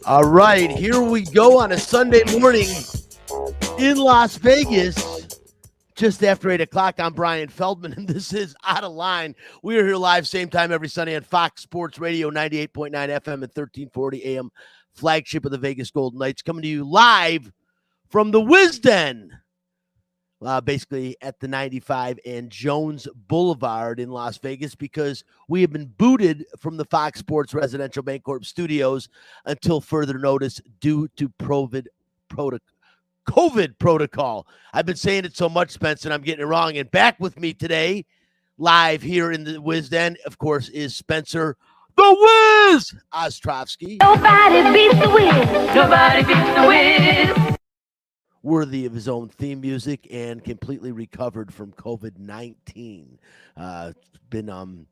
All right, here we go on a Sunday morning in Las Vegas. Just after 8 o'clock, I'm Brian Feldman, and this is Out of Line. We are here live same time every Sunday on Fox Sports Radio, 98.9 FM and 1340 AM, flagship of the Vegas Golden Knights, coming to you live from the Wisden, basically at the 95 and Jones Boulevard in Las Vegas, because we have been booted from the Fox Sports Residential Bancorp studios until further notice due to COVID protocol. I've been saying it so much, Spencer, and I'm getting it wrong. And back with me today, live here in the Wisden, of course, is Spencer the Wiz Ostrovsky. Nobody beats the Wiz. Nobody beats the Wiz. Worthy of his own theme music and completely recovered from COVID-19. Been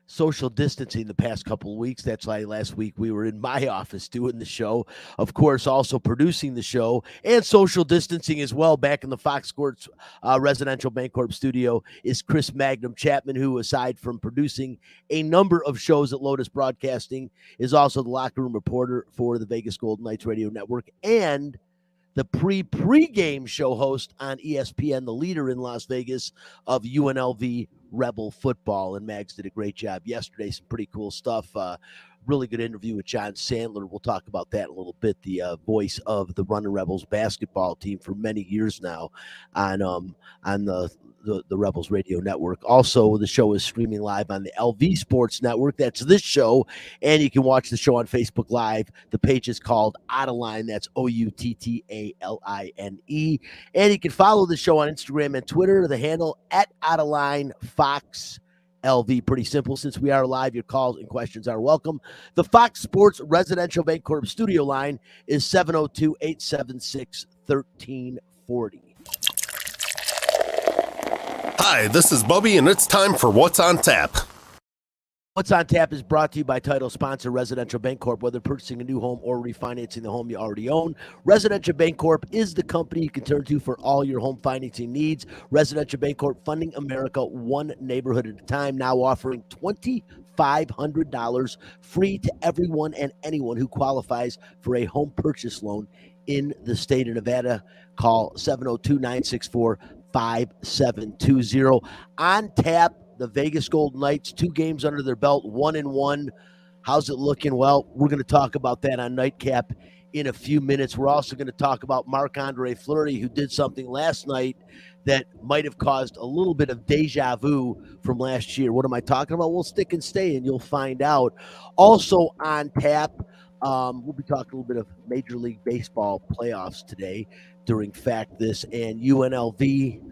social distancing the past couple of weeks. That's why last week we were in my office doing the show. Of course, also producing the show and social distancing as well. Back in the Fox Sports Residential Bancorp studio is Chris Magnum Chapman, who, aside from producing a number of shows at Lotus Broadcasting, is also the locker room reporter for the Vegas Golden Knights Radio Network and the pre-game show host on ESPN, the leader in Las Vegas of UNLV Rebel football. And Mags did a great job yesterday. Some pretty cool stuff. Really good interview with John Sandler. We'll talk about that in a little bit. The voice of the Runnin' Rebels basketball team for many years now on the Rebels Radio Network. Also, the show is streaming live on the LV Sports Network. That's this show, and you can watch the show on Facebook Live. The page is called Outta Line. That's OUTTALINE. And you can follow the show on Instagram and Twitter. The handle at Outta Line Fox LV. Pretty simple. Since we are live, your calls and questions are welcome. The Fox Sports Residential Bancorp studio line is 702-876-1340. Hi, this is Bubby, and it's time for What's on Tap. What's on Tap is brought to you by title sponsor Residential Bancorp. Whether purchasing a new home or refinancing the home you already own, Residential Bancorp is the company you can turn to for all your home financing needs. Residential Bancorp, funding America one neighborhood at a time, now offering $2,500 free to everyone and anyone who qualifies for a home purchase loan in the state of Nevada. Call 702-964-5720. On tap, the Vegas Golden Knights, 2 games under their belt, 1-1. How's it looking? Well, we're going to talk about that on Nightcap in a few minutes. We're also going to talk about Marc-Andre Fleury, who did something last night that might have caused a little bit of deja vu from last year. What am I talking about? We'll stick and stay, and you'll find out. Also on tap, we'll be talking a little bit of Major League Baseball playoffs today during Fact This, and UNLV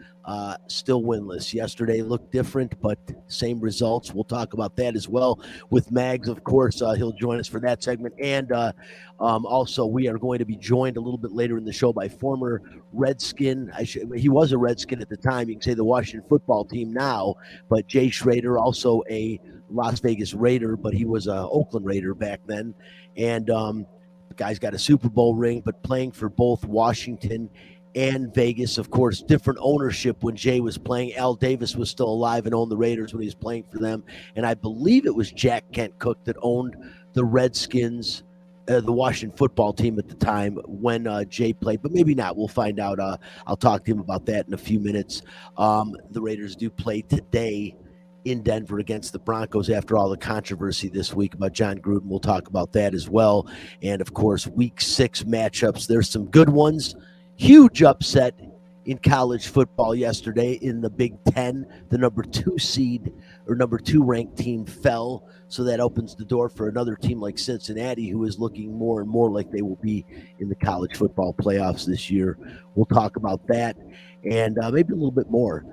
still winless. Yesterday looked different, but same results. We'll talk about that as well with Mags. Of course, he'll join us for that segment. And also, we are going to be joined a little bit later in the show by former Redskin. He was a Redskin at the time. You can say the Washington football team now, but Jay Schrader, also a Las Vegas Raider, but he was an Oakland Raider back then. And the guy's got a Super Bowl ring, but playing for both Washington and Vegas. Of course, different ownership when Jay was playing. Al Davis was still alive and owned the Raiders when he was playing for them. And I believe it was Jack Kent Cooke that owned the Redskins, the Washington football team at the time when Jay played, but maybe not. We'll find out. I'll talk to him about that in a few minutes. The Raiders do play today in Denver against the Broncos after all the controversy this week about Jon Gruden. We'll talk about that as well. And of course, week 6 matchups. There's some good ones. Huge upset in college football yesterday in the Big Ten. The number 2 seed or number 2 ranked team fell. So that opens the door for another team like Cincinnati, who is looking more and more like they will be in the college football playoffs this year. We'll talk about that and maybe a little bit more.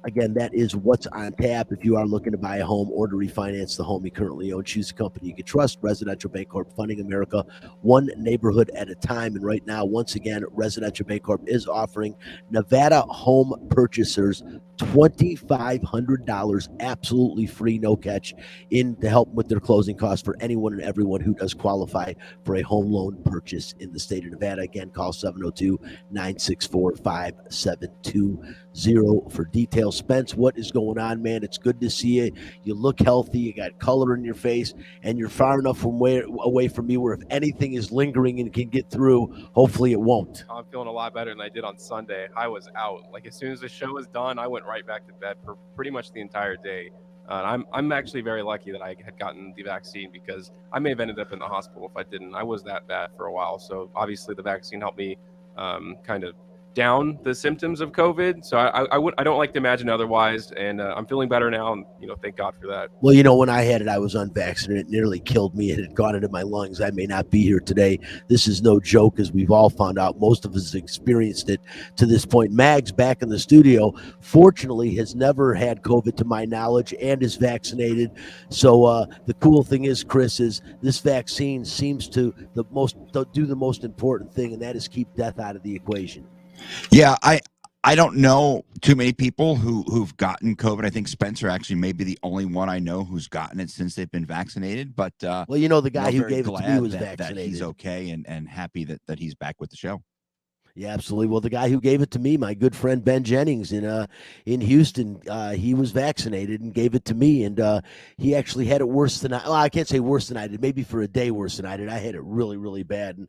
Again, that is what's on tap. If you are looking to buy a home or to refinance the home you currently own, choose a company you can trust. Residential Bancorp, funding America one neighborhood at a time. And right now, once again, Residential Bancorp is offering Nevada home purchasers $2,500 absolutely free, no catch, in to help with their closing costs for anyone and everyone who does qualify for a home loan purchase in the state of Nevada. Again, call 702-964-5720. for details. Spence, what is going on, man? It's good to see you. You look healthy. You got color in your face, and you're far enough away from me where if anything is lingering and can get through, hopefully it won't. I'm feeling a lot better than I did on Sunday. I was out. Like, as soon as the show was done, I went right back to bed for pretty much the entire day. I'm actually very lucky that I had gotten the vaccine, because I may have ended up in the hospital if I didn't. I was that bad for a while. So obviously the vaccine helped me kind of down the symptoms of COVID. So I don't like to imagine otherwise. And I'm feeling better now. And, thank God for that. Well, when I had it, I was unvaccinated. It nearly killed me. It had gone into my lungs. I may not be here today. This is no joke, as we've all found out. Most of us experienced it to this point. Mags, back in the studio, fortunately has never had COVID to my knowledge and is vaccinated. So the cool thing is, Chris, is this vaccine seems to do the most important thing, and that is keep death out of the equation. Yeah, I don't know too many people who've gotten COVID. I think Spencer actually may be the only one I know who's gotten it since they've been vaccinated. But well, the guy who gave it to me was vaccinated. That he's okay and happy that he's back with the show. Yeah, absolutely. Well, the guy who gave it to me, my good friend Ben Jennings in Houston, he was vaccinated and gave it to me, and he actually had it worse than I can't say worse than I did, maybe for a day worse than I did. I had it really, really bad, and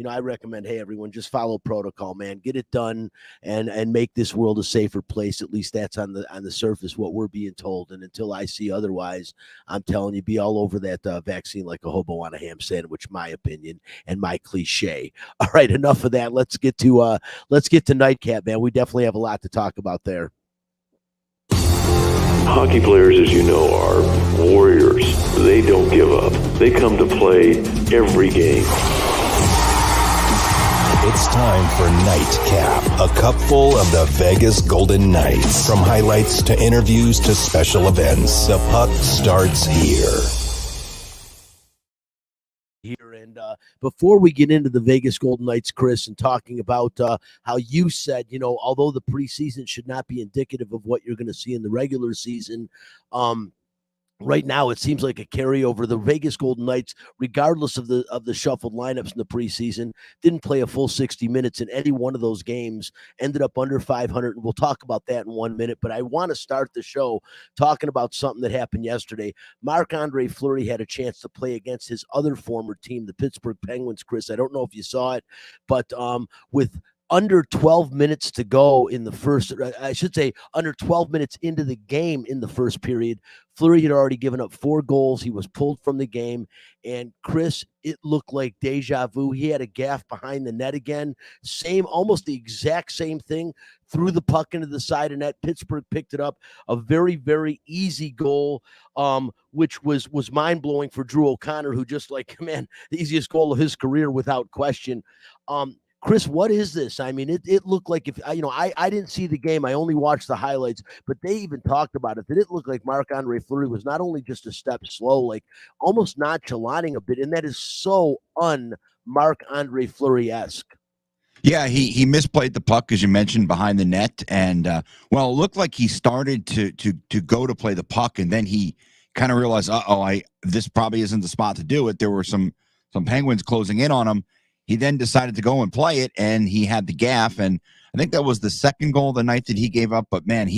I recommend, hey, everyone, just follow protocol, man. Get it done, and make this world a safer place. At least that's on the surface what we're being told. And until I see otherwise, I'm telling you, be all over that vaccine like a hobo on a ham sandwich. My opinion and my cliche. All right, enough of that. Let's get to Nightcap, man. We definitely have a lot to talk about there. Hockey players, as you know, are warriors. They don't give up. They come to play every game. It's time for Nightcap, a cupful of the Vegas Golden Knights. From highlights to interviews to special events, the puck starts here. And before we get into the Vegas Golden Knights, Chris, and talking about how you said, although the preseason should not be indicative of what you're going to see in the regular season, right now it seems like a carryover. The Vegas Golden Knights, regardless of the shuffled lineups in the preseason, didn't play a full 60 minutes in any one of those games, ended up under 500, and we'll talk about that in 1 minute. But I want to start the show talking about something that happened yesterday. Marc-Andre Fleury had a chance to play against his other former team, the Pittsburgh Penguins, Chris. I don't know if you saw it, but with under 12 minutes to go in the first, I should say under 12 minutes into the game in the first period, Fleury had already given up 4 goals. He was pulled from the game. And Chris, it looked like deja vu. He had a gaff behind the net again. Almost the exact same thing. Threw the puck into the side of net. Pittsburgh picked it up. A very, very easy goal, which was mind-blowing for Drew O'Connor, who just the easiest goal of his career without question. Chris, what is this? I mean, it looked like I didn't see the game. I only watched the highlights, but they even talked about it. That it looked like Marc-Andre Fleury was not only just a step slow, like almost nonchalanting a bit, and that is so un-Marc-Andre Fleury-esque. Yeah, he misplayed the puck, as you mentioned, behind the net, and it looked like he started to go to play the puck, and then he kind of realized, this probably isn't the spot to do it. There were some Penguins closing in on him. He then decided to go and play it, and he had the gaff. And I think that was the second goal of the night that he gave up. But, man,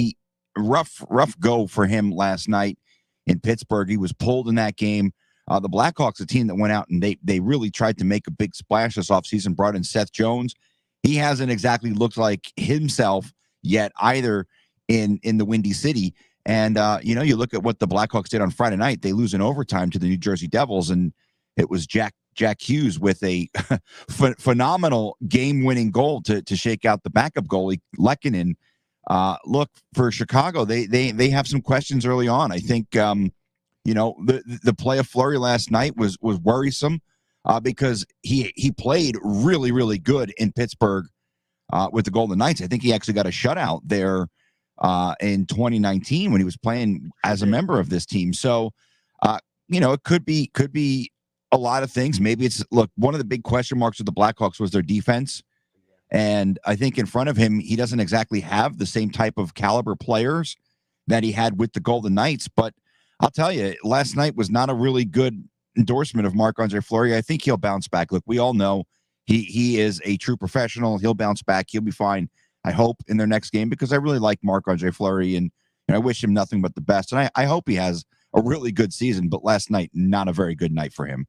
rough go for him last night in Pittsburgh. He was pulled in that game. The Blackhawks, a team that went out and they really tried to make a big splash this offseason, brought in Seth Jones. He hasn't exactly looked like himself yet either in the Windy City. And, you look at what the Blackhawks did on Friday night. They lose in overtime to the New Jersey Devils, and it was Jack Hughes with a phenomenal game-winning goal to shake out the backup goalie, Lehkonen. Look, for Chicago, they have some questions early on. I think, the play of Fleury last night was worrisome because he played really, really good in Pittsburgh with the Golden Knights. I think he actually got a shutout there in 2019 when he was playing as a member of this team. So, it could be a lot of things. Maybe one of the big question marks with the Blackhawks was their defense. And I think in front of him, he doesn't exactly have the same type of caliber players that he had with the Golden Knights. But I'll tell you, last night was not a really good endorsement of Marc-Andre Fleury. I think he'll bounce back. Look, we all know he is a true professional. He'll bounce back. He'll be fine. I hope, in their next game, because I really like Marc-Andre Fleury, and I wish him nothing but the best. And I hope he has a really good season, but last night, not a very good night for him.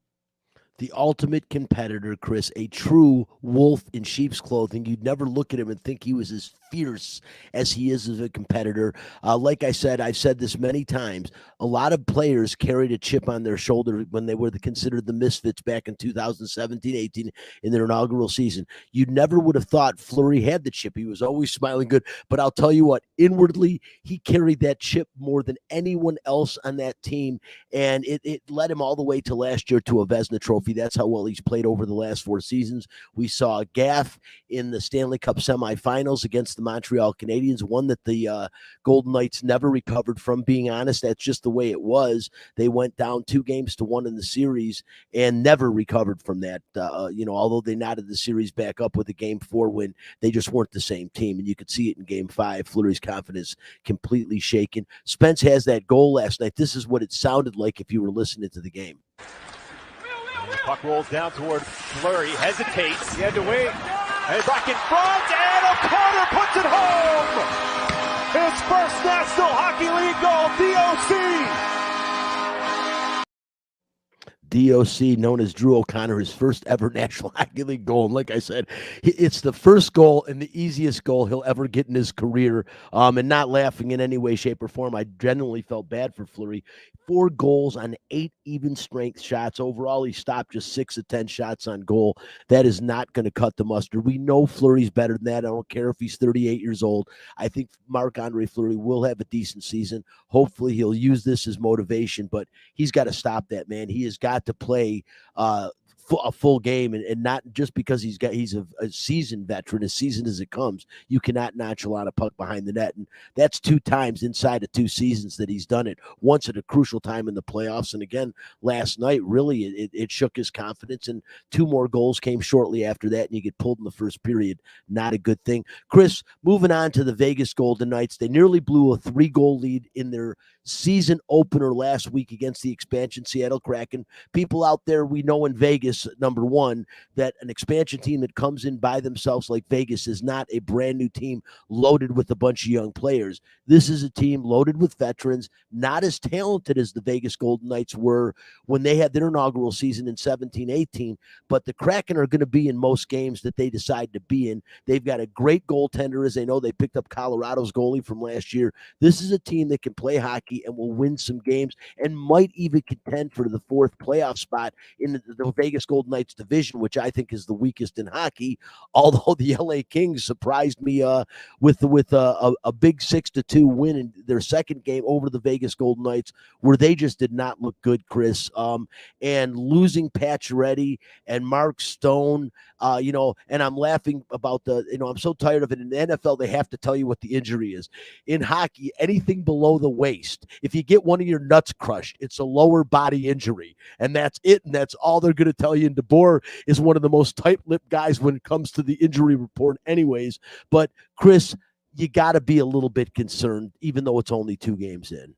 The ultimate competitor, Chris, a true wolf in sheep's clothing. You'd never look at him and think he was as fierce as he is as a competitor. Like I said, I've said this many times, a lot of players carried a chip on their shoulder when they were considered the misfits back in 2017-18 in their inaugural season. You never would have thought Fleury had the chip. He was always smiling good. But I'll tell you what, inwardly, he carried that chip more than anyone else on that team, and it led him all the way to last year to a Vezina Trophy. That's how well he's played over the last 4 seasons. We saw a gaffe in the Stanley Cup semifinals against the Montreal Canadiens, one that the Golden Knights never recovered from. Being honest, that's just the way it was. They went down 2-1 in the series and never recovered from that. Although they knotted the series back up with a Game 4 win, they just weren't the same team, and you could see it in Game 5. Fleury's confidence completely shaken. Spence has that goal last night. This is what it sounded like if you were listening to the game. Puck rolls down toward Fleury, hesitates, he had to wait, and back in front, and O'Connor puts it home! His first National Hockey League goal, DOC! DOC, known as Drew O'Connor, his first ever National Hockey League goal. And like I said, it's the first goal and the easiest goal he'll ever get in his career. And not laughing in any way, shape, or form. I genuinely felt bad for Fleury. 4 goals on 8 even strength shots. Overall, he stopped just 6 of 10 shots on goal. That is not going to cut the mustard. We know Fleury's better than that. I don't care if he's 38 years old. I think Marc-Andre Fleury will have a decent season. Hopefully, he'll use this as motivation, but he's got to stop that, man. He has got to play a full game, and not just because he's a seasoned veteran, as seasoned as it comes. You cannot nonchalant a puck behind the net, and that's 2 times inside of 2 seasons that he's done it. Once at a crucial time in the playoffs, and again last night. Really, it shook his confidence, and 2 more goals came shortly after that, and you get pulled in the first period. Not a good thing. Chris, moving on to the Vegas Golden Knights, they nearly blew a 3-goal lead in their season opener last week against the expansion Seattle Kraken. People out there, we know in Vegas, number one, that an expansion team that comes in by themselves like Vegas is not a brand new team loaded with a bunch of young players. This is a team loaded with veterans, not as talented as the Vegas Golden Knights were when they had their inaugural season in 17-18, but the Kraken are going to be in most games that they decide to be in. They've got a great goaltender, as they know. They picked up Colorado's goalie from last year. This is a team that can play hockey and will win some games and might even contend for the 4th playoff spot in the Vegas Golden Knights division, which I think is the weakest in hockey. Although the LA Kings surprised me with a big 6-2 win in their second game over the Vegas Golden Knights, where they just did not look good, Chris. And losing Pacioretty and Mark Stone, and I'm laughing about I'm so tired of it. In the NFL, they have to tell you what the injury is. In hockey, anything below the waist, if you get one of your nuts crushed, it's a lower body injury, and that's it, and that's all they're going to tell you. And DeBoer is one of the most tight-lipped guys when it comes to the injury report anyways. But, Chris, you got to be a little bit concerned, even though it's only 2 games in.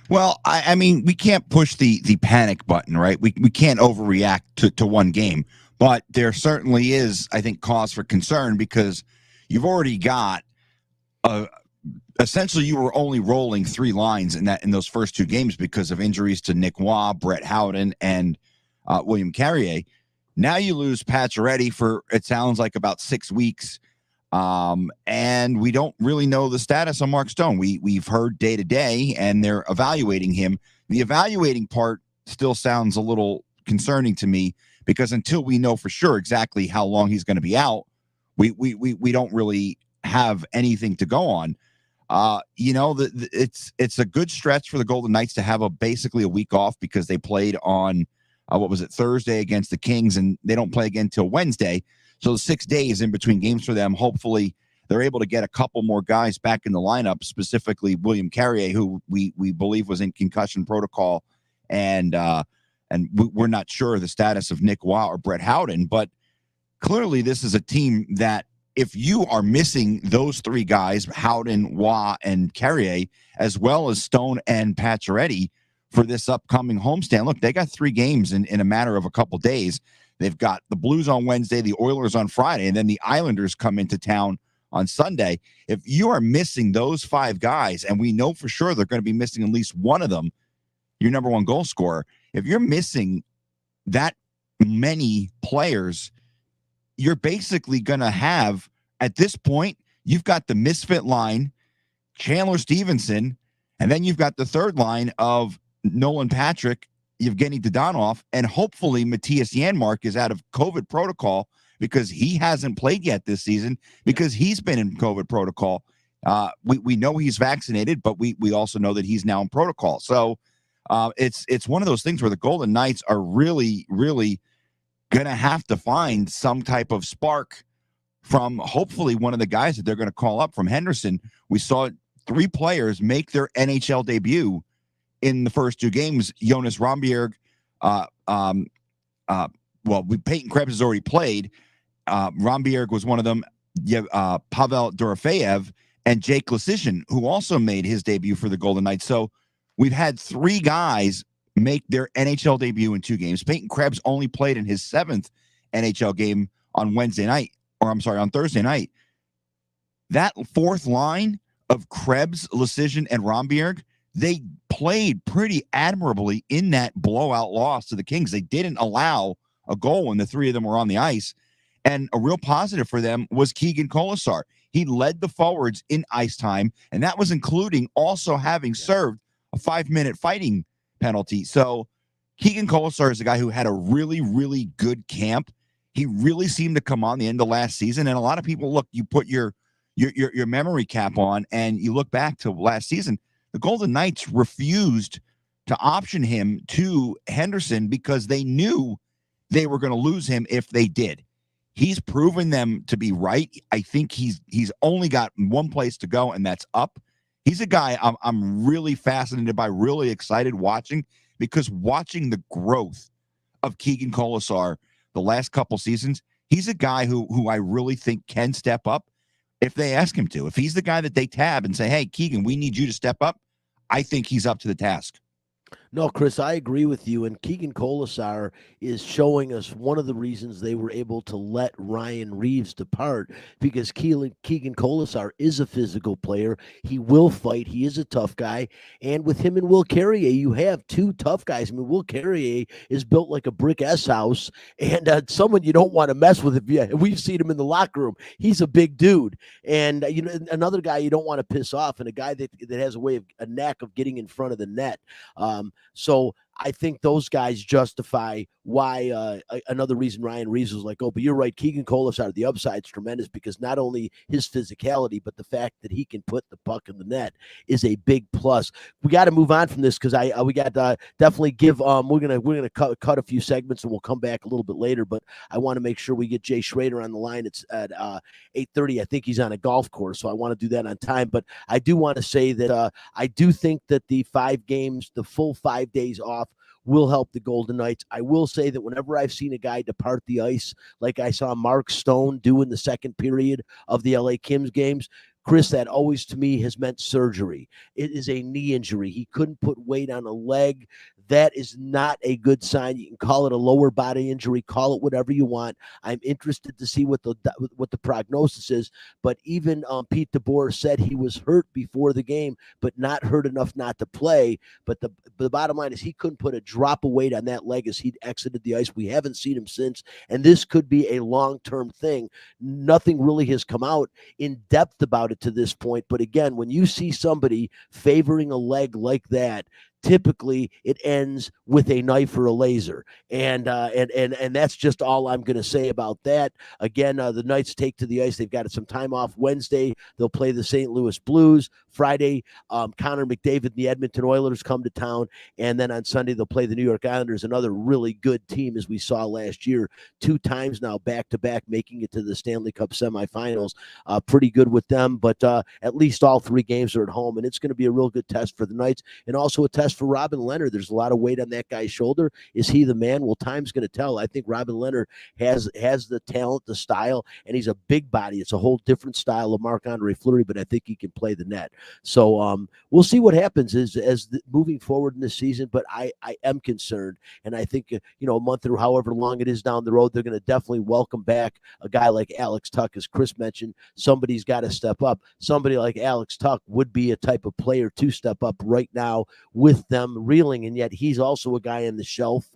Well, I mean, we can't push the panic button, right? We can't overreact to 1 game, but there certainly is, I think, cause for concern, because you've already got essentially you were only rolling 3 lines in those first 2 games because of injuries to Nick Waugh, Brett Howden, and William Carrier. Now you lose Pacioretty for, it sounds like, about 6 weeks. And we don't really know the status on Mark Stone. We've heard day to day, and they're evaluating him. The evaluating part still sounds a little concerning to me, because until we know for sure exactly how long he's going to be out, we don't really have anything to go on. It's a good stretch for the Golden Knights to have basically a week off, because they played on Thursday against the Kings, and they don't play again till Wednesday. So 6 days in between games for them. Hopefully they're able to get a couple more guys back in the lineup, specifically William Carrier, who we believe was in concussion protocol, and we're not sure the status of Nick Waugh or Brett Howden. But clearly this is a team that, if you are missing those 3 guys, Howden, Waugh, and Carrier, as well as Stone and Pacioretty, for this upcoming homestand, look, they got 3 games in a matter of a couple days. They've got the Blues on Wednesday, the Oilers on Friday, and then the Islanders come into town on Sunday. If you are missing those 5 guys, and we know for sure they're going to be missing at least one of them, your number one goal scorer, if you're missing that many players, you're basically going to have, at this point, you've got the misfit line, Chandler Stevenson, and then you've got the third line of Nolan Patrick, Evgeny Dodonov, and hopefully Matthias Janmark is out of COVID protocol because he hasn't played yet this season because he's been in COVID protocol. We know he's vaccinated, but we also know that he's now in protocol. So it's one of those things where the Golden Knights are really, really going to have to find some type of spark from hopefully one of the guys that they're going to call up from Henderson. We saw 3 players make their NHL debut in the first 2 games. Jonas Romberg, Peyton Krebs has already played. Romberg was one of them. Pavel Dorofeyev and Jake Leschyshyn, who also made his debut for the Golden Knights. So we've had 3 guys make their NHL debut in 2 games. Peyton Krebs only played in his 7th NHL game on Thursday night. That 4th line of Krebs, Leschyshyn, and Romberg, they played pretty admirably in that blowout loss to the Kings. They didn't allow a goal when the 3 of them were on the ice. And a real positive for them was Keegan Kolesar. He led the forwards in ice time, and that was including also having served a 5-minute fighting penalty. So Keegan Kolesar is a guy who had a really, really good camp. He really seemed to come on the end of last season. And a lot of people, look, you put your memory cap on and you look back to last season, the Golden Knights refused to option him to Henderson because they knew they were going to lose him if they did. He's proven them to be right. I think he's only got one place to go, and that's up. He's a guy I'm really fascinated by, really excited watching, because watching the growth of Keegan Kolesar the last couple seasons, he's a guy who I really think can step up if they ask him to. If he's the guy that they tab and say, hey, Keegan, we need you to step up, I think he's up to the task. No, Chris, I agree with you. And Keegan Kolesar is showing us one of the reasons they were able to let Ryan Reeves depart, because Keegan Kolesar is a physical player. He will fight. He is a tough guy. And with him and Will Carrier, you have 2 tough guys. I mean, Will Carrier is built like a brick S house, and someone you don't want to mess with. We've seen him in the locker room. He's a big dude. And another guy you don't want to piss off, and a guy that has a knack of getting in front of the net. So I think those guys justify why another reason Ryan Reeves was like, oh, but you're right, Keegan Kolesar, the upside's tremendous, because not only his physicality, but the fact that he can put the puck in the net is a big plus. We got to move on from this because we got definitely give we're gonna cut a few segments and we'll come back a little bit later, but I want to make sure we get Jay Schrader on the line. It's at 8:30. I think he's on a golf course, so I want to do that on time. But I do want to say that I do think that the 5 games, the full 5 days off, will help the Golden Knights. I will say that whenever I've seen a guy depart the ice, like I saw Mark Stone do in the second period of the LA Kings games, Chris, that always to me has meant surgery. It is a knee injury. He couldn't put weight on a leg. That is not a good sign. You can call it a lower body injury, call it whatever you want. I'm interested to see what the prognosis is. But even Pete DeBoer said he was hurt before the game, but not hurt enough not to play. But the bottom line is he couldn't put a drop of weight on that leg as he exited the ice. We haven't seen him since, and this could be a long-term thing. Nothing really has come out in depth about it to this point. But again, when you see somebody favoring a leg like that, typically it ends with a knife or a laser. And that's just all I'm going to say about that. Again, the Knights take to the ice. They've got some time off Wednesday. They'll play the St. Louis Blues. Friday, Connor McDavid and the Edmonton Oilers come to town. And then on Sunday, they'll play the New York Islanders, another really good team, as we saw last year, 2 times now back-to-back, making it to the Stanley Cup semifinals. Pretty good with them, but at least all 3 games are at home, and it's going to be a real good test for the Knights, and also a test for Robin Leonard. There's a lot of weight on that guy's shoulder. Is he the man? Well, time's going to tell. I think Robin Leonard has the talent, the style, and he's a big body. It's a whole different style of Marc-Andre Fleury, but I think he can play the net. So we'll see what happens moving forward in this season, but I am concerned, and I think a month or however long it is down the road, they're going to definitely welcome back a guy like Alex Tuck. As Chris mentioned, somebody's got to step up. Somebody like Alex Tuck would be a type of player to step up right now with them reeling, and yet he's also a guy on the shelf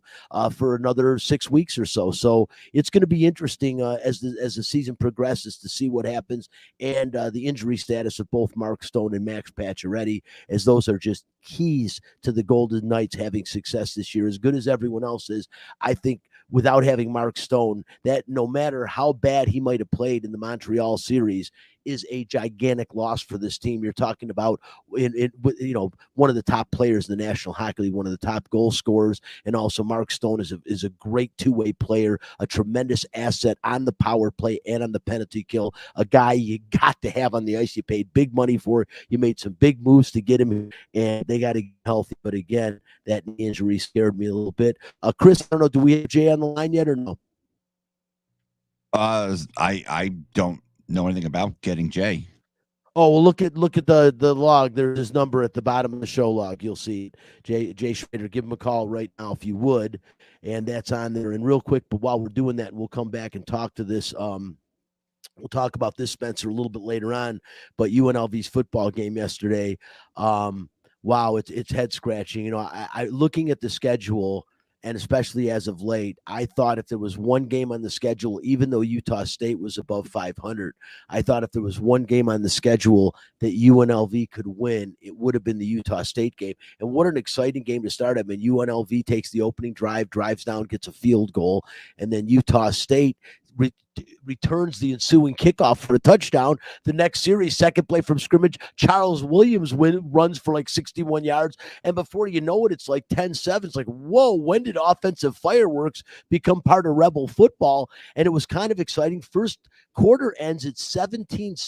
for another 6 weeks or so. So it's going to be interesting as the season progresses to see what happens, and the injury status of both Mark Stone and Max Pacioretty, as those are just keys to the Golden Knights having success this year. As good as everyone else is, I think without having Mark Stone, that no matter how bad he might have played in the Montreal series, is a gigantic loss for this team. You're talking about one of the top players in the National Hockey League, one of the top goal scorers, and also Mark Stone is a great two-way player, a tremendous asset on the power play and on the penalty kill, a guy you got to have on the ice. You paid big money for, you made some big moves to get him, and they got to get healthy. But again, that injury scared me a little bit. Chris, I don't know, do we have Jay on the line yet or no? I don't know anything about getting Jay. Oh, well, look at the log. There's his number at the bottom of the show log. You'll see Jay Schrader. Give him a call right now if you would, and that's on there. And real quick, but while we're doing that, we'll come back and talk to this. We'll talk about this, Spencer, a little bit later on. But UNLV's football game yesterday, wow, it's head scratching. I looking at the schedule. And especially as of late, I thought if there was one game on the schedule, even though Utah State was above 500, I thought if there was one game on the schedule that UNLV could win, it would have been the Utah State game. And what an exciting game to start. I mean, UNLV takes the opening drive, drives down, gets a field goal, and then Utah State returns the ensuing kickoff for a touchdown. The next series, second play from scrimmage, Charles Williams runs for like 61 yards. And before you know it, it's like 10-7. It's like, whoa, when did offensive fireworks become part of Rebel football? And it was kind of exciting. First quarter ends at 17-7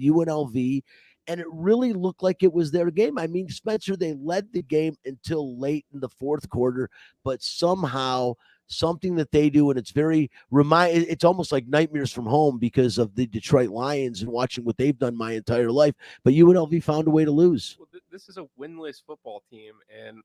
UNLV. And it really looked like it was their game. I mean, Spencer, they led the game until late in the fourth quarter, but somehow something that they do, and it's almost like nightmares from home because of the Detroit Lions and watching what they've done my entire life. But UNLV found a way to lose. Well, this is a winless football team, and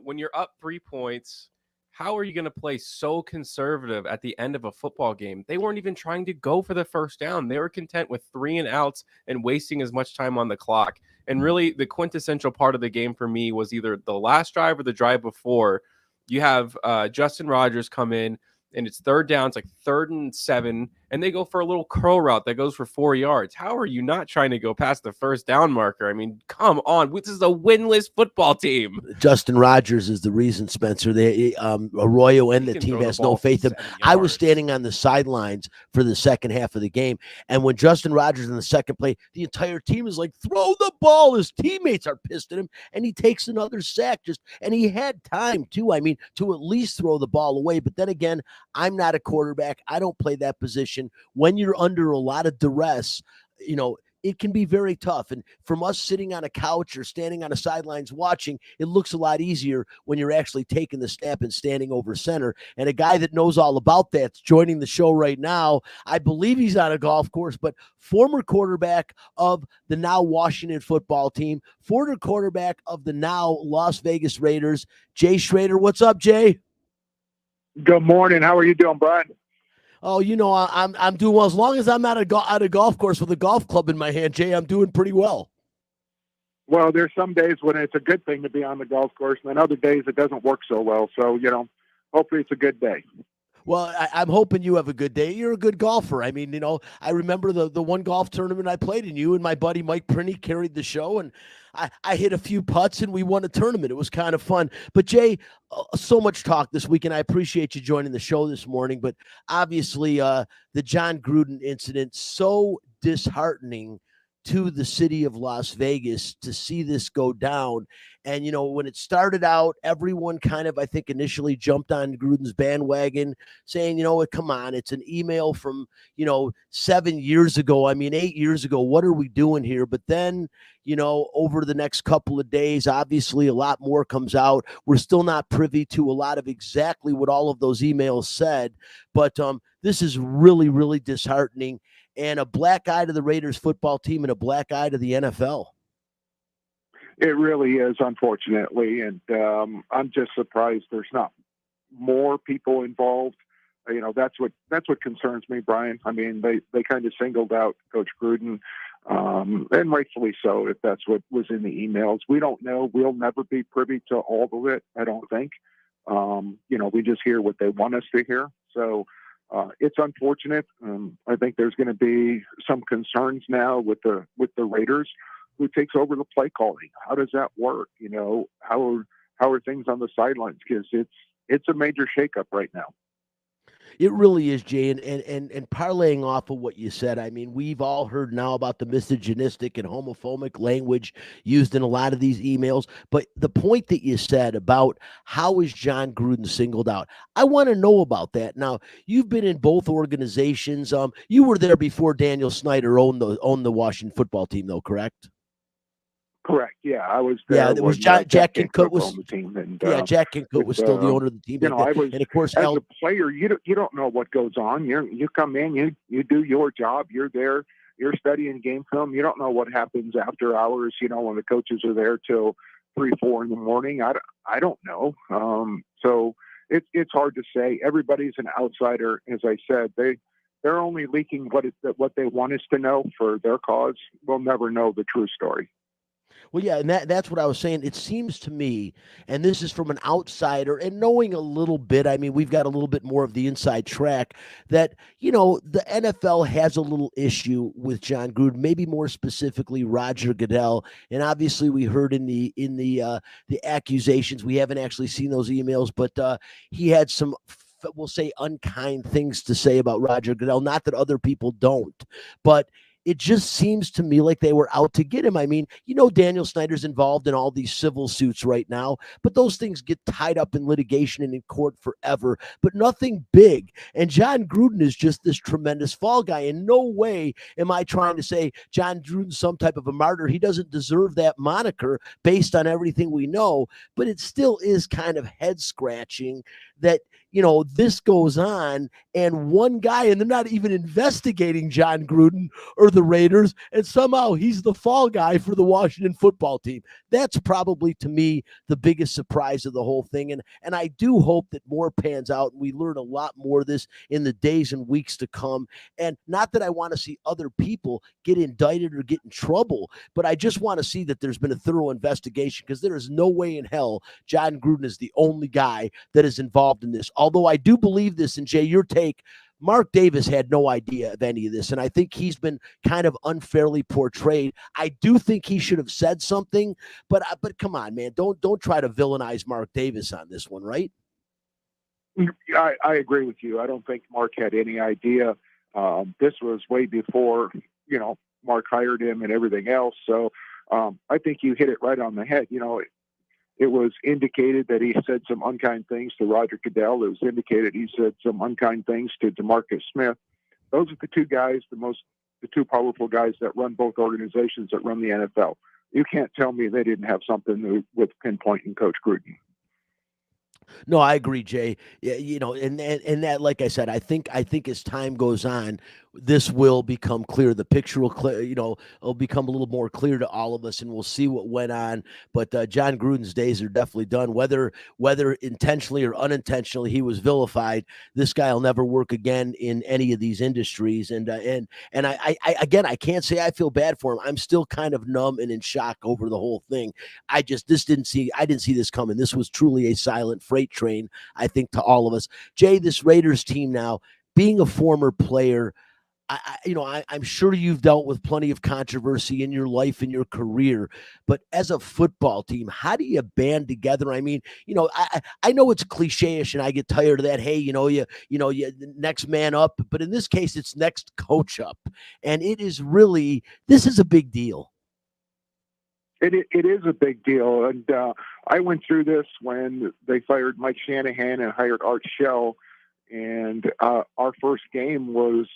when you're up 3 points, how are you going to play so conservative at the end of a football game? They weren't even trying to go for the first down. They were content with 3 and outs and wasting as much time on the clock. And really, the quintessential part of the game for me was either the last drive or the drive before. You have Justin Rogers come in, and it's third down. It's like 3rd and 7, and they go for a little curl route that goes for 4 yards. How are you not trying to go past the first down marker? I mean, come on. This is a winless football team. Justin Rogers is the reason, Spencer. Arroyo and the team has no faith in him. I was standing on the sidelines for the second half of the game, and when Justin Rogers in the second play, the entire team is like, throw the ball. His teammates are pissed at him, and he takes another sack. And he had time, too, to at least throw the ball away. But then again, I'm not a quarterback. I don't play that position. When you're under a lot of duress, it can be very tough. And from us sitting on a couch or standing on a sidelines watching, it looks a lot easier when you're actually taking the snap and standing over center. And a guy that knows all about that's joining the show right now. I believe he's on a golf course, but former quarterback of the now Washington football team, former quarterback of the now Las Vegas Raiders, Jay Schrader. What's up, Jay? Good morning. How are you doing, Brian? Oh, I'm doing well. As long as I'm not at a golf course with a golf club in my hand, Jay, I'm doing pretty well. Well, there's some days when it's a good thing to be on the golf course, and then other days it doesn't work so well. So, hopefully it's a good day. Well, I'm hoping you have a good day. You're a good golfer. I mean, I remember the one golf tournament I played in. You and my buddy Mike Prinny carried the show, and I hit a few putts, and we won a tournament. It was kind of fun. But, Jay, so much talk this week, and I appreciate you joining the show this morning. But obviously, the Jon Gruden incident, so disheartening to the city of Las Vegas to see this go down. And, when it started out, everyone kind of, I think, initially jumped on Gruden's bandwagon saying, come on, it's an email from, 7 years ago. I mean, 8 years ago. What are we doing here? But then, over the next couple of days, obviously a lot more comes out. We're still not privy to a lot of exactly what all of those emails said. But this is really, really disheartening, and a black eye to the Raiders football team and a black eye to the NFL. It really is, unfortunately, and I'm just surprised there's not more people involved. That's what concerns me, Brian. I mean, they kind of singled out Coach Gruden, and rightfully so, if that's what was in the emails. We don't know. We'll never be privy to all of it, I don't think. We just hear what they want us to hear. So it's unfortunate. I think there's going to be some concerns now with the Raiders. Who takes over the play calling? How does that work? How are things on the sidelines? Because it's a major shakeup right now. It really is, Jay, and parlaying off of what you said, I mean, we've all heard now about the misogynistic and homophobic language used in a lot of these emails, but the point that you said about how is Jon Gruden singled out, I want to know about that. Now, you've been in both organizations. You were there before Daniel Snyder owned the Washington football team, though, correct? Correct. Yeah, I was there. Yeah, it was Jack Kincoot was on the team, and Jack Kincoot was still the owner of the team. I was, and of course, as a player, you don't know what goes on. You come in, you do your job. You're there. You're studying game film. You don't know what happens after hours. When the coaches are there till 3, 4 in the morning. I don't know. So it's hard to say. Everybody's an outsider, as I said. They're only leaking what they want us to know for their cause. We'll never know the true story. Well, yeah, and that's what I was saying. It seems to me, and this is from an outsider, and knowing a little bit, I mean, we've got a little bit more of the inside track, that, the NFL has a little issue with Jon Gruden, maybe more specifically Roger Goodell. And obviously we heard in the accusations, we haven't actually seen those emails, but he had some, we'll say, unkind things to say about Roger Goodell. Not that other people don't, but it just seems to me like they were out to get him. I mean, Daniel Snyder's involved in all these civil suits right now, but those things get tied up in litigation and in court forever, but nothing big. And Jon Gruden is just this tremendous fall guy. In no way am I trying to say Jon Gruden's some type of a martyr. He doesn't deserve that moniker based on everything we know, but it still is kind of head scratching that, this goes on and one guy, and they're not even investigating Jon Gruden or the Raiders, and somehow he's the fall guy for the Washington football team. That's probably, to me, the biggest surprise of the whole thing. And I do hope that more pans out and we learn a lot more of this in the days and weeks to come. And not that I want to see other people get indicted or get in trouble, but I just want to see that there's been a thorough investigation, because there is no way in hell Jon Gruden is the only guy that is involved in this. Although I do believe this, and Jay, your take, Mark Davis had no idea of any of this, and I think he's been kind of unfairly portrayed. I do think he should have said something, but come on, man, don't try to villainize Mark Davis on this one, right? I agree with you. I don't think Mark had any idea. This was way before Mark hired him and everything else. So I think you hit it right on the head. It was indicated that he said some unkind things to Roger Goodell. It was indicated he said some unkind things to DeMarcus Smith. Those are the two guys, the two powerful guys that run both organizations, that run the NFL. You can't tell me they didn't have something with pinpointing Coach Gruden. No, I agree, Jay. Yeah, and that, like I said, I think as time goes on, this will become clear. The picture will clear, it'll become a little more clear to all of us, and we'll see what went on. But Jon Gruden's days are definitely done. Whether intentionally or unintentionally he was vilified, this guy will never work again in any of these industries. And I again, I can't say I feel bad for him. I'm still kind of numb and in shock over the whole thing. I didn't see this coming. This was truly a silent freight train, I think, to all of us. Jay, this Raiders team now, being a former player, I'm sure you've dealt with plenty of controversy in your life and your career, but as a football team, how do you band together? I mean, I know it's cliche-ish, and I get tired of that. Hey, you next man up, but in this case, it's next coach up, and this is a big deal. It is a big deal, and I went through this when they fired Mike Shanahan and hired Art Shell, and our first game was,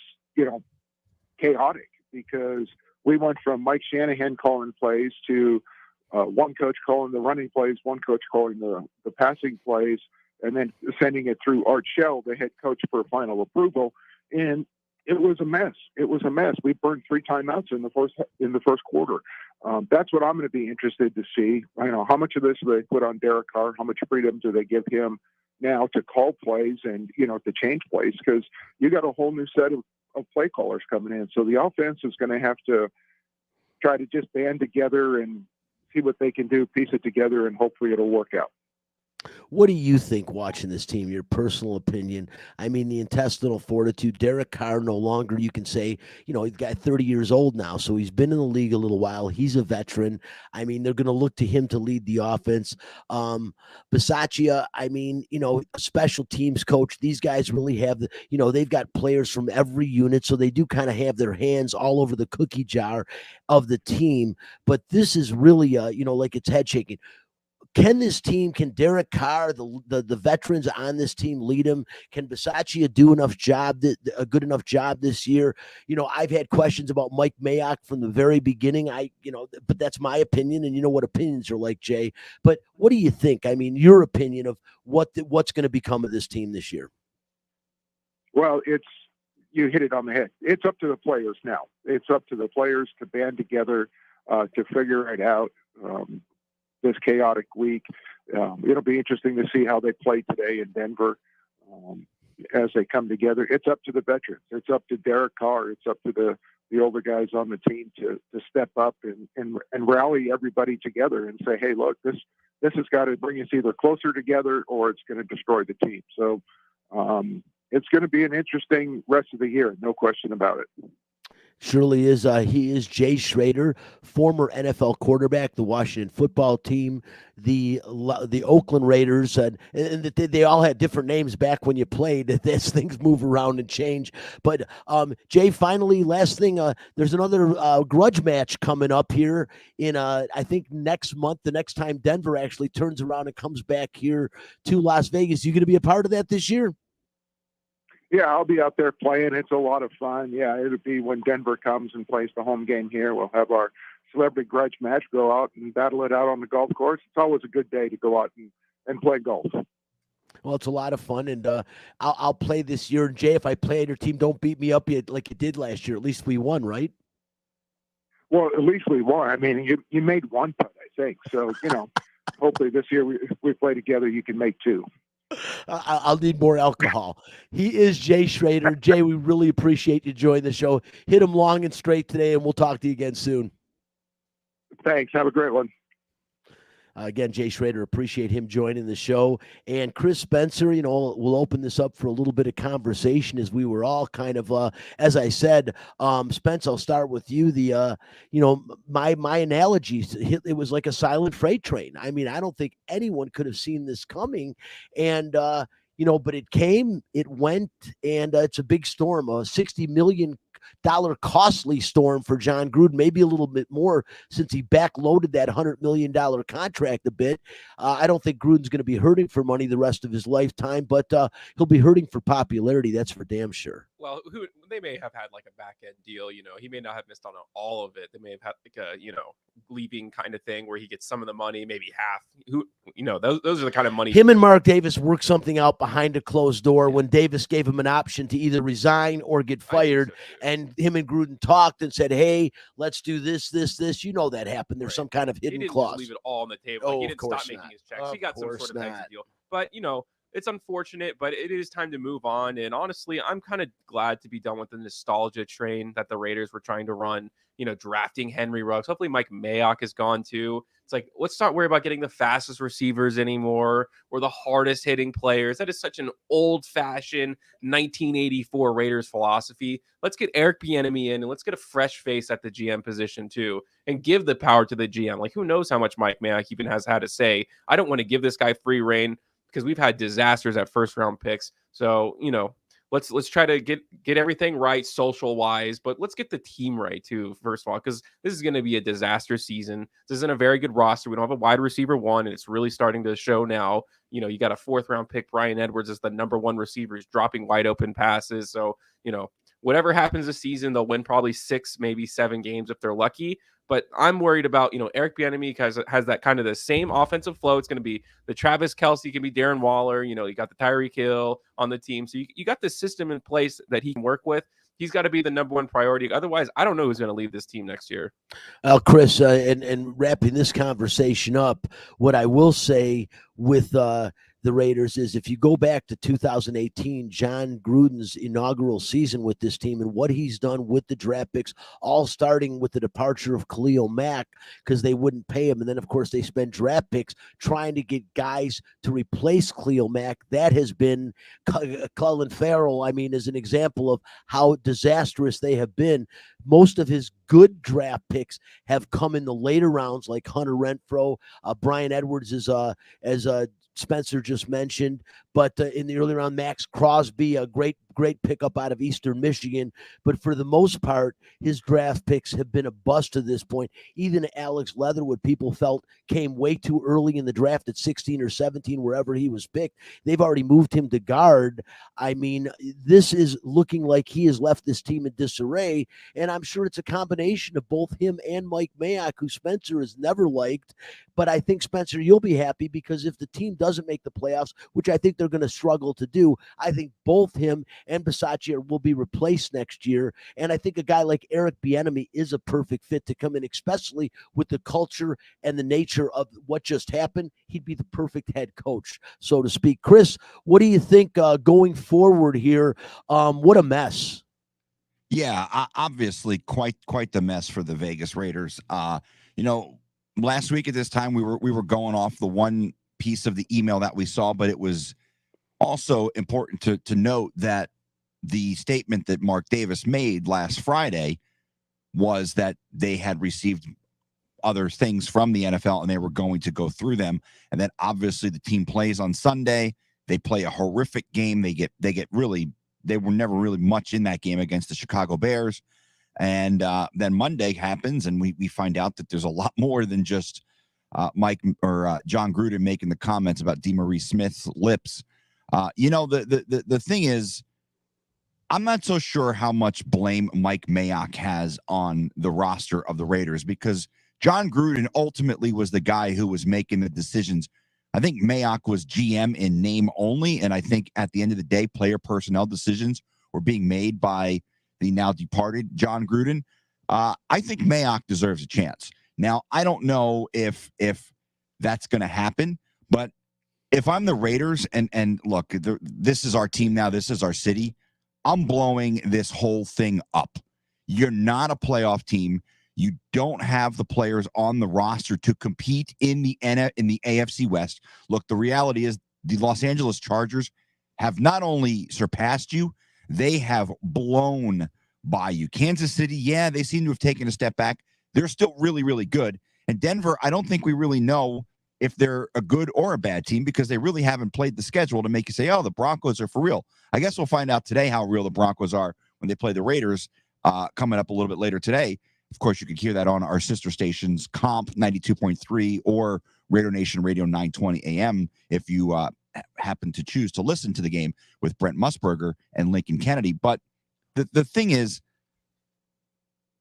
chaotic because we went from Mike Shanahan calling plays to one coach calling the running plays, one coach calling the passing plays, and then sending it through Art Shell, the head coach, for final approval. And it was a mess. We burned 3 timeouts in the first quarter. That's what I'm going to be interested to see. How much of this do they put on Derek Carr? How much freedom do they give him now to call plays and, to change plays? Because you got a whole new set of play callers coming in. So the offense is going to have to try to just band together and see what they can do, piece it together, and hopefully it'll work out. What do you think watching this team, your personal opinion? I mean, the intestinal fortitude, Derek Carr, no longer, you can say, he's got 30 years old now, so he's been in the league a little while. He's a veteran. I mean, they're going to look to him to lead the offense. Bisaccia, I mean, special teams coach. These guys really have they've got players from every unit, so they do kind of have their hands all over the cookie jar of the team. But this is really, like it's head shaking. Can Derek Carr, the veterans on this team, lead him? Can Bisaccia do a good enough job this year? I've had questions about Mike Mayock from the very beginning. But that's my opinion, and you know what opinions are like, Jay. But what do you think? I mean, your opinion of what's going to become of this team this year? Well, you hit it on the head. It's up to the players now. It's up to the players to band together to figure it out. This chaotic week. It'll be interesting to see how they play today in Denver as they come together. It's up to the veterans. It's up to Derek Carr. It's up to the older guys on the team to step up and rally everybody together and say, hey, look, this has got to bring us either closer together or it's going to destroy the team. So it's going to be an interesting rest of the year. No question about it. Surely is. He is Jay Schroeder, former NFL quarterback, the Washington football team, the Oakland Raiders, and they all had different names back when you played. As things move around and change. But Jay, finally, last thing, there's another grudge match coming up here in I think next month. The next time Denver actually turns around and comes back here to Las Vegas, you going to be a part of that this year? Yeah, I'll be out there playing. It's a lot of fun. Yeah, it'll be when Denver comes and plays the home game here. We'll have our celebrity grudge match, go out and battle it out on the golf course. It's always a good day to go out and play golf. Well, it's a lot of fun, and I'll play this year. Jay, if I play on your team, don't beat me up like you did last year. At least we won, right? Well, at least we won. I mean, you made one putt, I think. So, hopefully this year we play together, you can make 2. I'll need more alcohol. He is Jay Schroeder. Jay, we really appreciate you joining the show. Hit him long and straight today, and we'll talk to you again soon. Thanks. Have a great one. Again, Jay Schroeder, appreciate him joining the show. And Chris Spencer, we'll open this up for a little bit of conversation as we were all kind of, as I said, Spence, I'll start with you. My analogy, it was like a silent freight train. I mean, I don't think anyone could have seen this coming. And, but it came, it went, and it's a big storm, a $60 million costly storm for Jon Gruden, maybe a little bit more since he backloaded that $100 million contract a bit. I don't think Gruden's going to be hurting for money the rest of his lifetime, but he'll be hurting for popularity. That's for damn sure. Well, they may have had like a back end deal. He may not have missed on all of it. They may have had like a leaving kind of thing where he gets some of the money, maybe half. Those are the kind of money. Him and Mark Davis worked something out behind a closed door when Davis gave him an option to either resign or get fired. And him and Gruden talked and said, "Hey, let's do this. That happened. There's some kind of hidden he didn't clause. Just leave it all on the table. He didn't stop making his checks. He got some sort of exit deal. But it's unfortunate, but it is time to move on. And honestly, I'm kind of glad to be done with the nostalgia train that the Raiders were trying to run, drafting Henry Ruggs. Hopefully Mike Mayock is gone too. It's like, let's not worry about getting the fastest receivers anymore or the hardest hitting players. That is such an old fashioned 1984 Raiders philosophy. Let's get Eric Bieniemy in, and let's get a fresh face at the GM position too, and give the power to the GM. Like, who knows how much Mike Mayock even has had to say. I don't want to give this guy free reign because we've had disasters at first round picks. So, let's try to get everything right social wise, but let's get the team right too, first of all, because this is going to be a disaster season. This isn't a very good roster. We don't have a wide receiver one, and it's really starting to show now. You got a 4th round pick. Brian Edwards is the number 1 receiver. He's dropping wide open passes. So, whatever happens this season, they'll win probably 6, maybe 7 games if they're lucky. But I'm worried about, Eric Bieniemy has that kind of the same offensive flow. It's going to be the Travis Kelce, can be Darren Waller. You got the Tyreek Hill on the team. So you got the system in place that he can work with. He's got to be the number 1 priority. Otherwise, I don't know who's going to leave this team next year. Chris, and wrapping this conversation up, what I will say with the Raiders is if you go back to 2018, Jon Gruden's inaugural season with this team and what he's done with the draft picks, all starting with the departure of Khalil Mack because they wouldn't pay him. And then, of course, they spend draft picks trying to get guys to replace Khalil Mack. That has been Clelin Ferrell, is an example of how disastrous they have been. Most of his good draft picks have come in the later rounds, like Hunter Renfrow, Brian Edwards as Spencer just mentioned, but in the early round, Max Crosby, a great pickup out of Eastern Michigan. But for the most part, his draft picks have been a bust to this point. Even Alex Leatherwood, people felt came way too early in the draft at 16 or 17, wherever he was picked. They've already moved him to guard. This is looking like he has left this team in disarray, and I'm sure it's a combination of both him and Mike Mayock, who Spencer has never liked. But I think, Spencer, you'll be happy because if the team doesn't make the playoffs, which I think they're going to struggle to do, I think both him and Bisaccia will be replaced next year. And I think a guy like Eric Bieniemy is a perfect fit to come in, especially with the culture and the nature of what just happened. He'd be the perfect head coach, so to speak. Chris, what do you think going forward here? What a mess. Yeah, obviously quite the mess for the Vegas Raiders. Last week at this time, we were going off the one piece of the email that we saw, but it was also important to note that the statement that Mark Davis made last Friday was that they had received other things from the NFL and they were going to go through them. And then obviously the team plays on Sunday. They play a horrific game. They were never really much in that game against the Chicago Bears. And then Monday happens, and we find out that there's a lot more than just Mike or Jon Gruden making the comments about DeMaurice Smith's lips. The thing is, I'm not so sure how much blame Mike Mayock has on the roster of the Raiders because Jon Gruden ultimately was the guy who was making the decisions. I think Mayock was GM in name only, and I think at the end of the day, player personnel decisions were being made by the now departed Jon Gruden. I think Mayock deserves a chance. Now, I don't know if that's going to happen, but if I'm the Raiders and look, this is our team now, this is our city, I'm blowing this whole thing up. You're not a playoff team. You don't have the players on the roster to compete in the AFC West. Look, the reality is the Los Angeles Chargers have not only surpassed you, they have blown by you. Kansas City, yeah, they seem to have taken a step back. They're still really, really good. And Denver, I don't think we really know if they're a good or a bad team because they really haven't played the schedule to make you say, oh, the Broncos are for real. I guess we'll find out today how real the Broncos are when they play the Raiders coming up a little bit later today. Of course, you can hear that on our sister stations, Comp 92.3 or Raider Nation Radio 920 AM if you happen to choose to listen to the game with Brent Musburger and Lincoln Kennedy. But the thing is,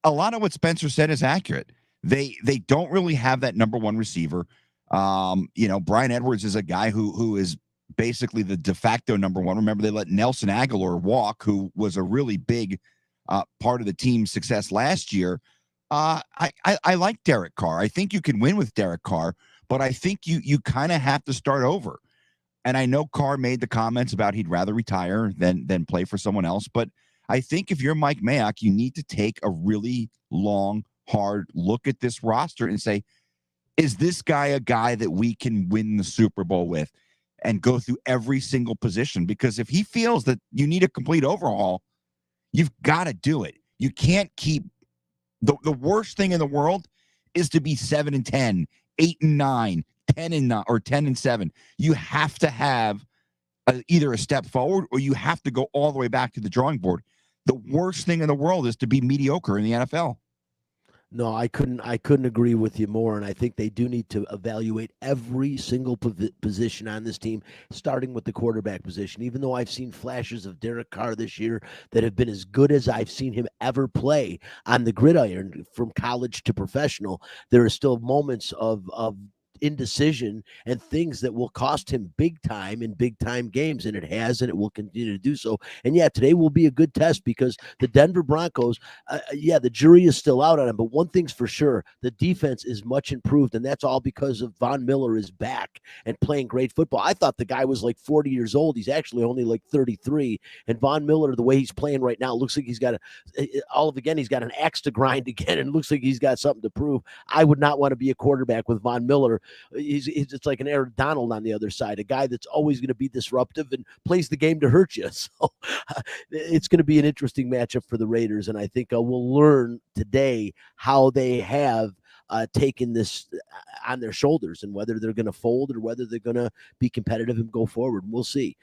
a lot of what Spencer said is accurate. They don't really have that number 1 receiver. Brian Edwards is a guy who is basically the de facto number 1. Remember, they let Nelson Aguilar walk, who was a really big part of the team's success last year. I like Derek Carr. I think you can win with Derek Carr, but I think you kind of have to start over. And I know Carr made the comments about he'd rather retire than play for someone else. But I think if you're Mike Mayock, you need to take a really long, hard look at this roster and say, is this guy a guy that we can win the Super Bowl with and go through every single position? Because if he feels that you need a complete overhaul, you've got to do it. You can't keep the worst thing in the world is to be 7-10, 8-9, 10-9, or 10-7. You have to have either a step forward or you have to go all the way back to the drawing board. The worst thing in the world is to be mediocre in the NFL. No, I couldn't agree with you more, and I think they do need to evaluate every single position on this team, starting with the quarterback position. Even though I've seen flashes of Derek Carr this year that have been as good as I've seen him ever play on the gridiron from college to professional, there are still moments of indecision and things that will cost him big time in big time games, and it has, and it will continue to do so. And yeah, today will be a good test because the Denver Broncos, the jury is still out on him, but one thing's for sure, the defense is much improved, and that's all because of Von Miller is back and playing great football. I thought the guy was like 40 years old. He's actually only like 33, and Von Miller, the way he's playing right now, looks like he's got he's got an axe to grind again, and looks like he's got something to prove. I would not want to be a quarterback with Von Miller. It's like an Aaron Donald on the other side, a guy that's always going to be disruptive and plays the game to hurt you. So it's going to be an interesting matchup for the Raiders, and I think we'll learn today how they have taken this on their shoulders and whether they're going to fold or whether they're going to be competitive and go forward. We'll see.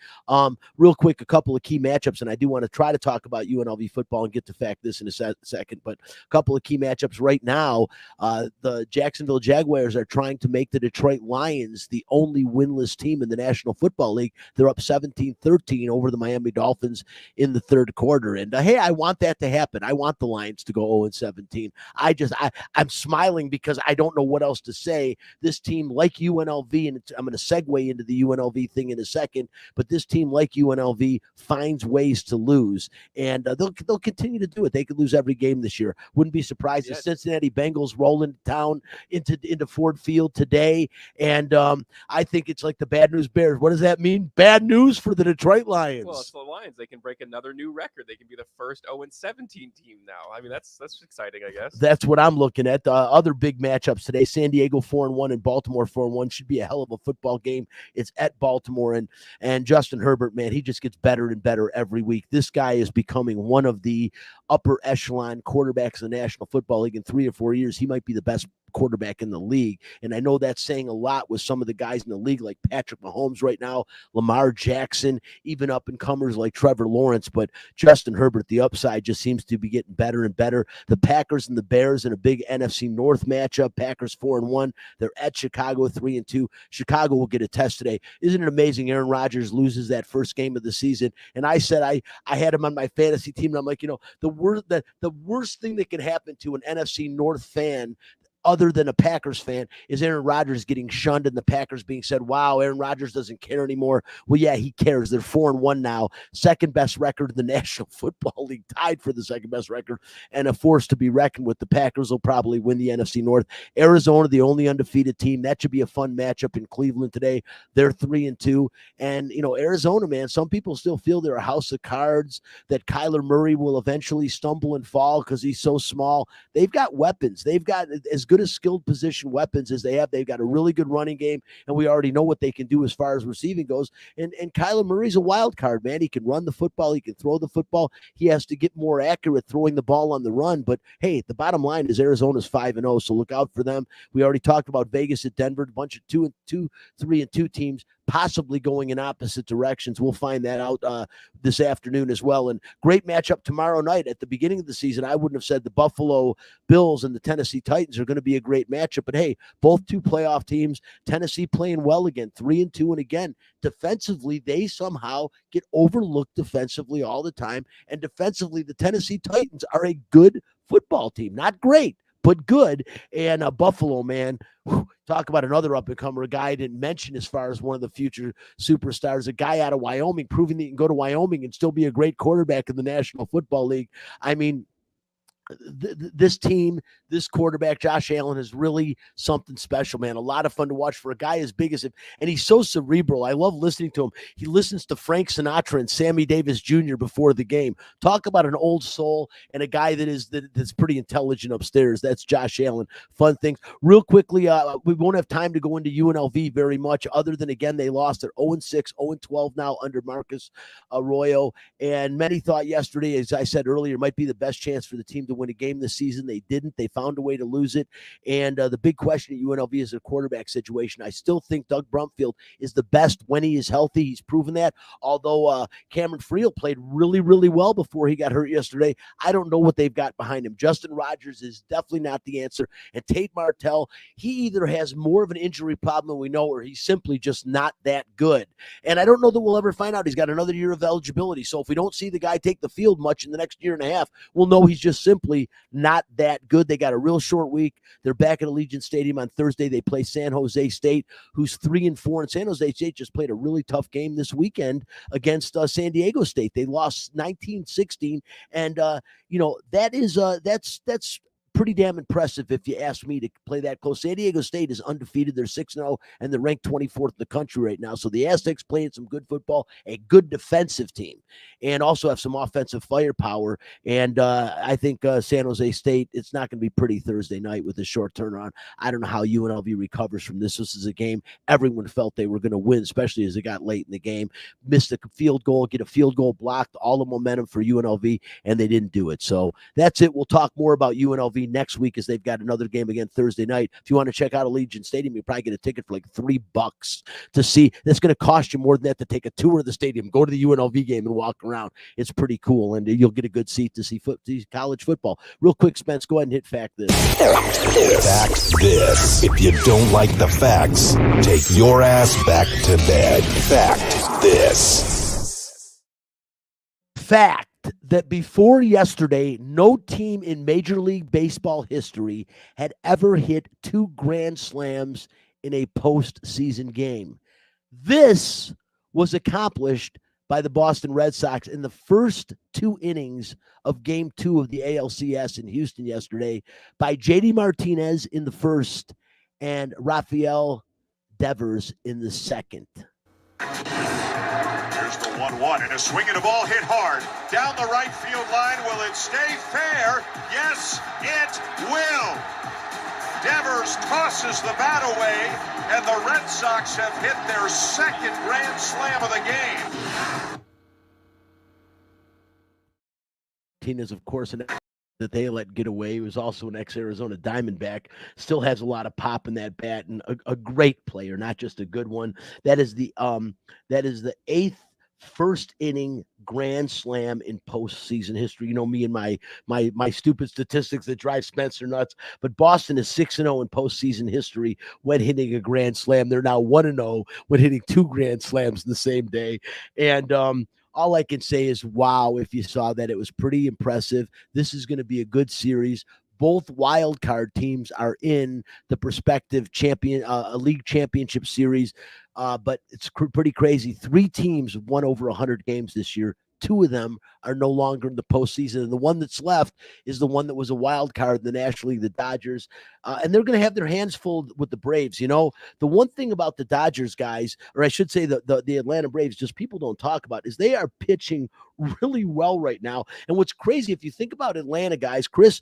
Real quick, a couple of key matchups, and I do want to try to talk about UNLV football and get to fact this in a second, but a couple of key matchups right now. The Jacksonville Jaguars are trying to make the Detroit Lions the only winless team in the National Football League. They're up 17-13 over the Miami Dolphins in the third quarter. And hey, I want that to happen. I want the Lions to go 0-17. I'm smiling because I don't know what else to say. This team, like UNLV, and I'm going to segue into the UNLV thing in a second, but this team, like UNLV, finds ways to lose, and they'll continue to do it. They could lose every game this year. Wouldn't be surprised if Cincinnati Bengals roll into town into Ford Field today, and I think it's like the bad news Bears. What does that mean? Bad news for the Detroit Lions. Well, it's the Lions. They can break another new record. They can be the first 0-17 team now. I mean, that's exciting, I guess. That's what I'm looking at. Other big matchups today: San Diego 4-1 and Baltimore 4-1. Should be a hell of a football game. It's at Baltimore, and Justin Herbert, man, he just gets better and better every week. This guy is becoming one of the upper echelon quarterbacks in the National Football League. In 3 or 4 years, he might be the best quarterback in the league. And I know that's saying a lot with some of the guys in the league like Patrick Mahomes right now, Lamar Jackson, even up and comers like Trevor Lawrence. But Justin Herbert, the upside just seems to be getting better and better. The Packers and the Bears in a big NFC North matchup. Packers 4-1. They're at Chicago 3-2. Chicago will get a test today. Isn't it amazing? Aaron Rodgers loses that first game of the season. And I said I had him on my fantasy team. And I'm like, the worst thing that can happen to an NFC North fan other than a Packers fan is Aaron Rodgers getting shunned and the Packers being said, wow, Aaron Rodgers doesn't care anymore. Well, yeah, he cares. They're 4-1 now, second best record in the National Football League, tied for the second best record, and a force to be reckoned with. The Packers will probably win the NFC North. Arizona, the only undefeated team. That should be a fun matchup in Cleveland today. They're 3-2. And, Arizona, man, some people still feel they're a house of cards, that Kyler Murray will eventually stumble and fall because he's so small. They've got weapons. They've got as good as skilled position weapons as they have. They've got a really good running game, and we already know what they can do as far as receiving goes. And Kyler Murray's a wild card, man. He can run the football. He can throw the football. He has to get more accurate throwing the ball on the run. But, hey, the bottom line is Arizona's 5-0, so look out for them. We already talked about Vegas at Denver, a bunch of 3-2 teams possibly going in opposite directions. We'll find that out this afternoon as well. And great matchup tomorrow night. At the beginning of the season, I wouldn't have said the Buffalo Bills and the Tennessee Titans are going to be a great matchup. But hey, both two playoff teams, Tennessee playing well again, 3-2. And again, defensively, they somehow get overlooked defensively all the time. And defensively, the Tennessee Titans are a good football team. Not great, but good. And Buffalo, man, talk about another up-and-comer, a guy I didn't mention as far as one of the future superstars, a guy out of Wyoming, proving that you can go to Wyoming and still be a great quarterback in the National Football League. I mean, this team, this quarterback, Josh Allen, is really something special, man. A lot of fun to watch for a guy as big as him. And he's so cerebral. I love listening to him. He listens to Frank Sinatra and Sammy Davis Jr. before the game. Talk about an old soul and a guy that's pretty intelligent upstairs. That's Josh Allen. Fun things. Real quickly, we won't have time to go into UNLV very much, other than, again, they lost. They're 0-6, 0-12 now under Marcus Arroyo. And many thought yesterday, as I said earlier, might be the best chance for the team to win a game this season. They didn't. They found a way to lose it. And the big question at UNLV is their quarterback situation. I still think Doug Brumfield is the best when he is healthy. He's proven that. Although Cameron Friel played really, really well before he got hurt yesterday, I don't know what they've got behind him. Justin Rogers is definitely not the answer. And Tate Martell, he either has more of an injury problem than we know, or he's simply just not that good. And I don't know that we'll ever find out. He's got another year of eligibility. So if we don't see the guy take the field much in the next year and a half, we'll know he's just simply not that good. They got a real short week. They're back at Allegiant Stadium on Thursday. They play San Jose State, who's 3-4. And San Jose State just played a really tough game this weekend against San Diego State. They lost 19-16. And, that's pretty damn impressive if you ask me, to play that close. San Diego State is undefeated. They're 6-0, and they're ranked 24th in the country right now. So the Aztecs playing some good football, a good defensive team, and also have some offensive firepower. And I think San Jose State, it's not going to be pretty Thursday night with a short turnaround. I don't know how UNLV recovers from this. This is a game everyone felt they were going to win, especially as it got late in the game. Missed a field goal, get a field goal blocked, all the momentum for UNLV, and they didn't do it. So that's it. We'll talk more about UNLV next week, as they've got another game again Thursday night. If you want to check out Allegiant Stadium, you probably get a ticket for like $3 to see. That's going to cost you more than that to take a tour of the stadium, go to the UNLV game and walk around. It's pretty cool, and you'll get a good seat to see college football. Real quick, Spence, go ahead and hit fact this. Fact this. If you don't like the facts, take your ass back to bed. Fact this. Fact that before yesterday, no team in Major League Baseball history had ever hit 2 grand slams in a postseason game. This was accomplished by the Boston Red Sox in the first 2 innings of Game 2 of the ALCS in Houston yesterday, by JD Martinez in the first and Rafael Devers in the second. Here's the 1-1, and a swing and a ball hit hard. Down the right field line. Will it stay fair? Yes, it will. Devers tosses the bat away, and the Red Sox have hit their second grand slam of the game. Martinez, of course, that they let get away. He was also an ex-Arizona Diamondback. Still has a lot of pop in that bat, and a great player, not just a good one. That is the 8th first inning grand slam in postseason history. You know me and my stupid statistics that drive Spencer nuts. But Boston is 6-0 in postseason history when hitting a grand slam. They're now 1-0 when hitting 2 grand slams the same day. And all I can say is, wow, if you saw that, it was pretty impressive. This is going to be a good series. Both wild card teams are in the prospective league championship series, but it's pretty crazy. 3 teams have won over 100 games this year. 2 of them are no longer in the postseason, and the one that's left is the one that was a wild card in the National League, the Dodgers, and they're going to have their hands full with the Braves. You know, the one thing about the Dodgers guys, or I should say the Atlanta Braves, just people don't talk about, is they are pitching really well right now. And what's crazy, if you think about Atlanta guys, Chris,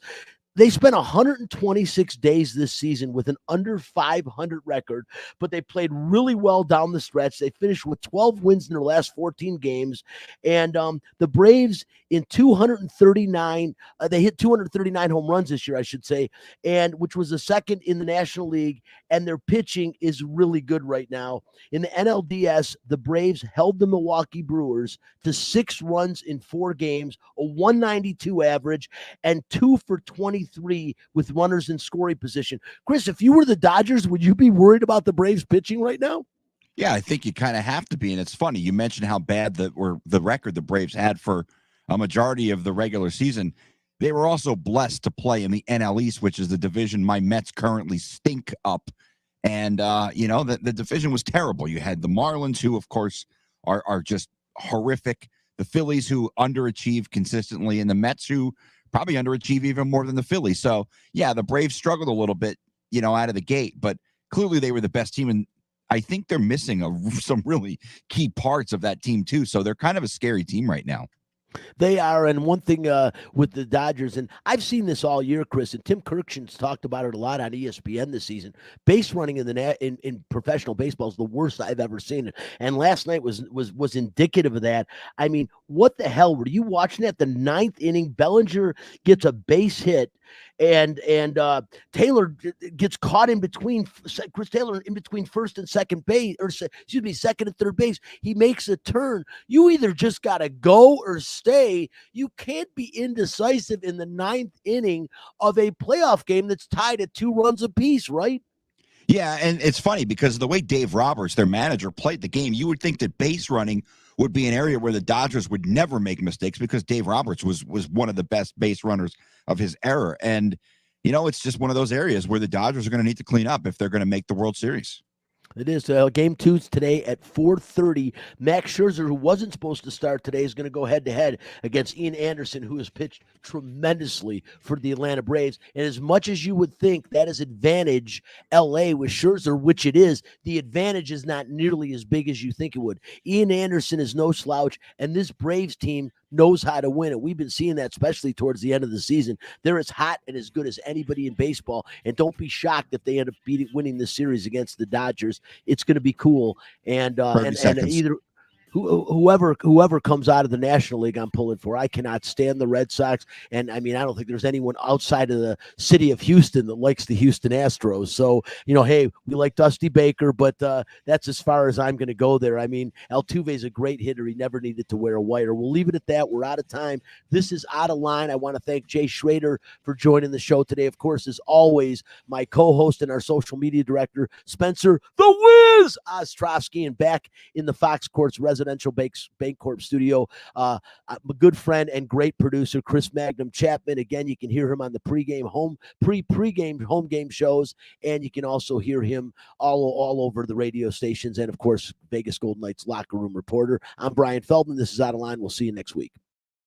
they spent 126 days this season with an under 500 record, but they played really well down the stretch. They finished with 12 wins in their last 14 games. And the Braves in 239, they hit 239 home runs this year, I should say, and which was the second in the National League. And their pitching is really good right now. In the NLDS, the Braves held the Milwaukee Brewers to 6 runs in 4 games, a 192 average, and 2 for 23 with runners in scoring position. Chris, if you were the Dodgers, would you be worried about the Braves pitching right now? Yeah, I think you kind of have to be. And it's funny, you mentioned how bad the record the Braves had for a majority of the regular season. They were also blessed to play in the NL East, which is the division my Mets currently stink up. And, the division was terrible. You had the Marlins, who, of course, are just horrific. The Phillies, who underachieve consistently, and the Mets, who probably underachieve even more than the Phillies. So, yeah, the Braves struggled a little bit, out of the gate, but clearly they were the best team. And I think they're missing some really key parts of that team, too. So they're kind of a scary team right now. They are, and one thing with the Dodgers, and I've seen this all year, Chris, and Tim Kirkson's talked about it a lot on ESPN this season. Base running in professional baseball is the worst I've ever seen it, and last night was indicative of that. I mean, what the hell were you watching? At the ninth inning, Bellinger gets a base hit, and Taylor gets caught in between. Chris Taylor in between first and second base, or excuse me, second and third base. He makes a turn. You either just got to go or stay. You can't be indecisive in the ninth inning of a playoff game that's tied at 2 runs apiece, right? Yeah, and it's funny because the way Dave Roberts, their manager, played the game, you would think that base running would be an area where the Dodgers would never make mistakes because Dave Roberts was one of the best base runners of his era. And, it's just one of those areas where the Dodgers are going to need to clean up if they're going to make the World Series. It is. Game 2's today at 4:30. Max Scherzer, who wasn't supposed to start today, is going to go head-to-head against Ian Anderson, who has pitched tremendously for the Atlanta Braves. And as much as you would think that is advantage L.A. with Scherzer, which it is, the advantage is not nearly as big as you think it would. Ian Anderson is no slouch, and this Braves team knows how to win it. We've been seeing that, especially towards the end of the season. They're as hot and as good as anybody in baseball, and don't be shocked if they end up winning this series against the Dodgers. It's going to be cool, and either whoever comes out of the National League, I'm pulling for. I cannot stand the Red Sox, and I mean, I don't think there's anyone outside of the city of Houston that likes the Houston Astros. So, hey, we like Dusty Baker, but that's as far as I'm going to go there. I mean, Altuve's a great hitter. He never needed to wear a whiter. We'll leave it at that. We're out of time. This is Out of Line. I want to thank Jay Schrader for joining the show today. Of course, as always, my co-host and our social media director, Spencer the Wiz Ostrovsky, and back in the Fox Courts residential Bancorp studio, a good friend and great producer, Chris Magnum Chapman. Again, you can hear him on the pregame home game shows, and you can also hear him all over the radio stations, and of course, Vegas Golden Knights locker room reporter. I'm Brian Feldman. This is Out of Line. We'll see you next week.